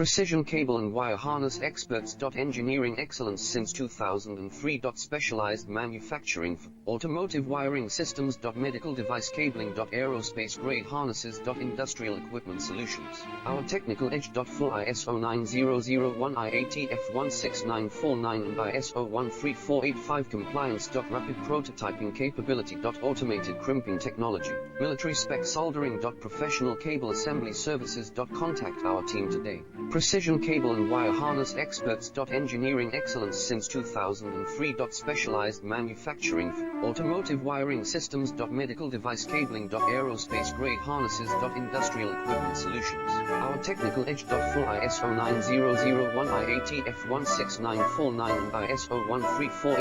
Precision cable and wire harness experts. Engineering excellence since 2003. Specialized manufacturing for automotive wiring systems. Medical device cabling. Aerospace grade harnesses. Industrial equipment solutions. Our technical edge. Full ISO 9001 IATF 16949 and ISO 13485 compliance. Rapid prototyping capability. Automated crimping technology. Military spec soldering. Professional cable assembly services. Contact our team today. Precision cable and wire harness experts. Engineering excellence since 2003. Specialized manufacturing for automotive wiring systems. Medical device cabling. Aerospace grade harnesses. Industrial equipment solutions. Our technical edge. Full ISO 9001 IATF 16949 and ISO 134